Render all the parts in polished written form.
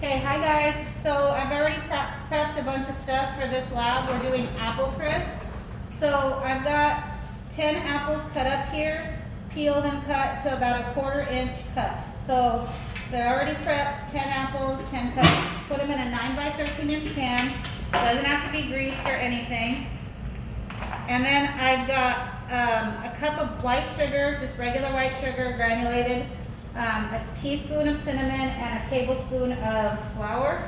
Okay, hi guys. So I've already prepped a bunch of stuff for this lab. We're doing apple crisp. So I've got 10 apples cut up here, peeled and cut to about a 1/4 inch cut. So they're already prepped, 10 apples, 10 cuts. Put them in a 9 by 13 inch pan. Doesn't have to be greased or anything. And then I've got a cup of white sugar, just regular white sugar, granulated, a teaspoon of cinnamon, and a tablespoon of flour.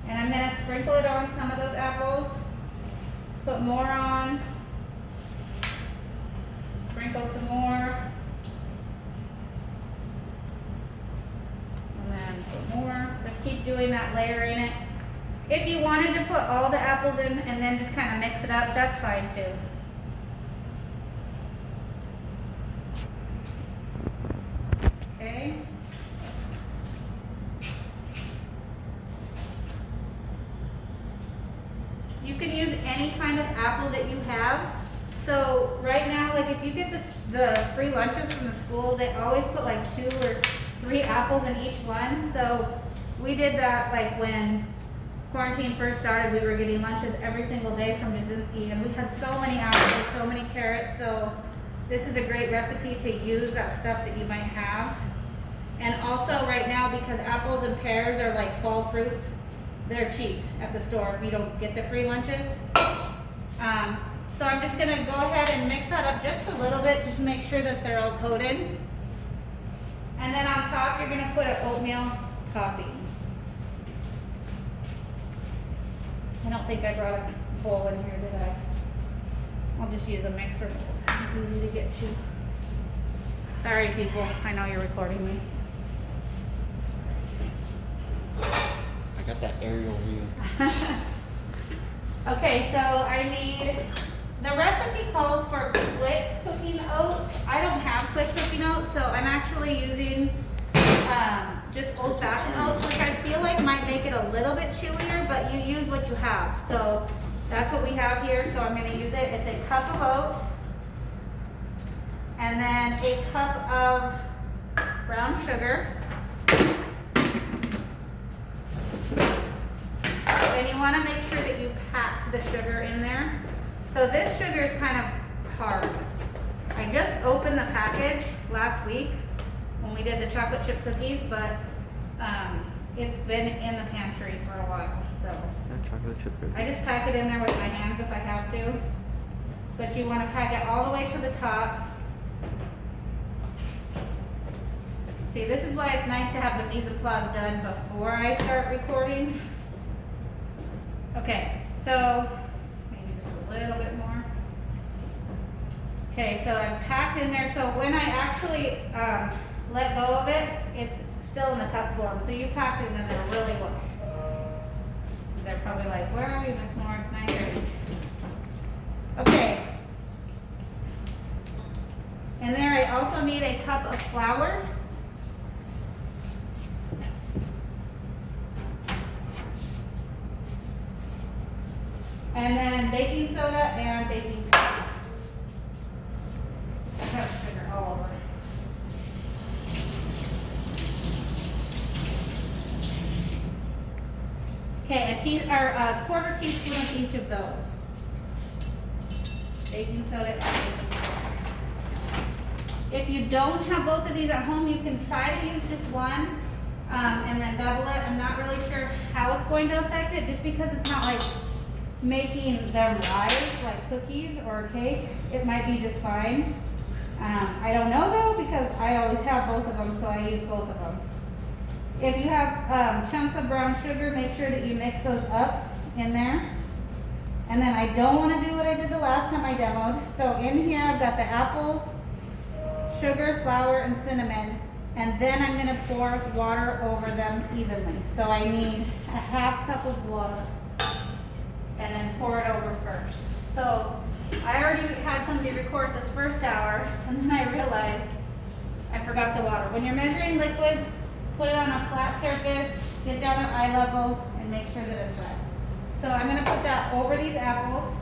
And I'm going to sprinkle it on some of those apples, put more on, sprinkle some more, and then put more. Just keep doing that, layering it. If you wanted to put all the apples in and then just kind of mix it up, that's fine too. Okay. You can use any kind of apple that you have. So right now, like if you get the free lunches from the school, they always put like 2 or 3 apples in each one. So we did that like when quarantine first started. We were getting lunches every single day from Jasinski, and we had so many apples, so many carrots. So this is a great recipe to use that stuff that you might have. And also right now, because apples and pears are like fall fruits, they're cheap at the store if you don't get the free lunches. So I'm just gonna go ahead and mix that up just a little bit, just to make sure that they're all coated. And then on top, you're gonna put an oatmeal topping. I don't think I brought a bowl in here, did I? I'll just use a mixer bowl. It's easy to get to. Sorry people, I know you're recording me. I got that aerial view. Okay, so I need, the recipe calls for quick cooking oats. I don't have quick cooking oats, so I'm actually using just old-fashioned oats, which I feel like might make it a little bit chewier, but you use what you have. So that's what we have here, so I'm gonna use it. It's a cup of oats, and then a cup of brown sugar. And you want to make sure that you pack the sugar in there. So this sugar is kind of hard. I just opened the package last week when we did the chocolate chip cookies, but it's been in the pantry for a while. So Chocolate chip cookies. I just pack it in there with my hands if I have to. But you want to pack it all the way to the top. See, this is why it's nice to have the mise en place done before I start recording. Okay, so maybe just a little bit more. Okay, so I've packed in there. So when I actually let go of it, it's still in the cup form. So you packed it in there really well. They're probably like, where are you, Miss Lawrence? 9:30. Okay. And there I also need a cup of flour. And then baking soda and baking powder. I have sugar all over. Okay, a 1/4 teaspoon of each of those. Baking soda and baking powder. If you don't have both of these at home, you can try to use just one and then double it. I'm not really sure how it's going to affect it, just because it's not like making them rise like cookies or cake. It might be just fine. I don't know though, because I always have both of them, so I use both of them. If you have chunks of brown sugar, make sure that you mix those up in there. And then I don't want to do what I did the last time I demoed. So in here I've got the apples, sugar, flour, and cinnamon. And then I'm going to pour water over them evenly. So I need a 1/2 cup of water. And then pour it over first. So I already had somebody record this first hour, and then I realized I forgot the water. When you're measuring liquids, put it on a flat surface, get down at eye level, and make sure that it's wet. So I'm going to put that over these apples,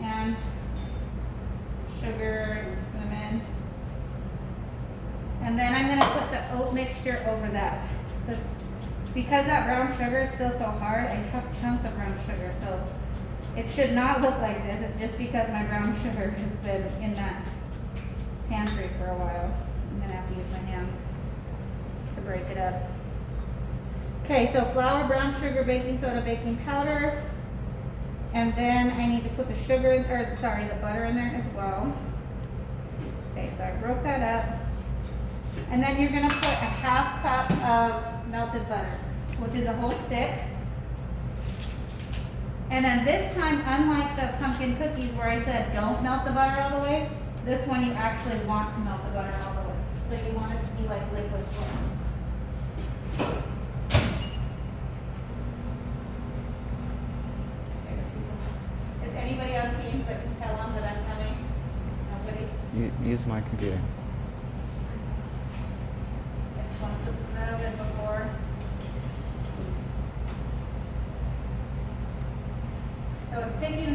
and sugar and cinnamon. And then I'm gonna put the oat mixture over that. Because that brown sugar is still so hard, I have chunks of brown sugar, so it should not look like this. It's just because my brown sugar has been in that pantry for a while. I'm gonna have to use my hands to break it up. Okay, so flour, brown sugar, baking soda, baking powder. And then I need to put the sugar in, or sorry, the butter in there as well. Okay, so I broke that up. And then you're gonna put a half cup of melted butter, which is a whole stick. And then this time, unlike the pumpkin cookies where I said don't melt the butter all the way, this one you actually want to melt the butter all the way. So you want it to be like liquid form. Is anybody on Teams that can tell them that I'm coming? Nobody? Use my computer. I just want to put the oven before. So it's taking,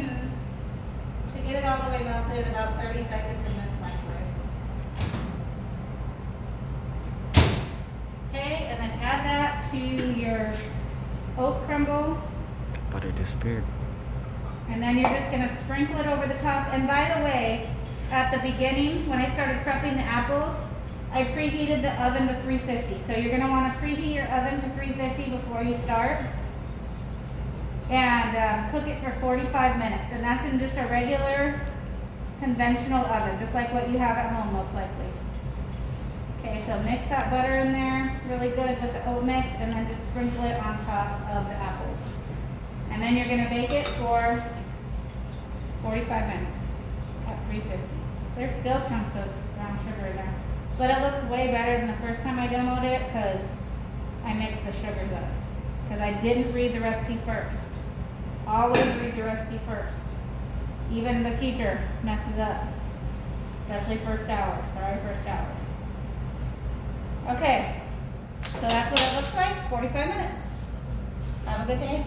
to get it all the way melted, about 30 seconds in this microwave. Okay, and then add that to your oat crumble. Butter disappeared. And then you're just gonna sprinkle it over the top. And by the way, at the beginning, when I started prepping the apples, I preheated the oven to 350. So you're gonna wanna preheat your oven to 350 before you start. And cook it for 45 minutes. And that's in just a regular, conventional oven, just like what you have at home most likely. Okay, so mix that butter in there really good with the oat mix, and then just sprinkle it on top of the apples. And then you're gonna bake it for 45 minutes at 350. There's still chunks of brown sugar in there, but it looks way better than the first time I demoed it because I mixed the sugars up. Because I didn't read the recipe first. Always read your recipe first. Even the teacher messes up, especially first hour. Sorry, first hour. Okay, so that's what it looks like. 45 minutes. Have a good day.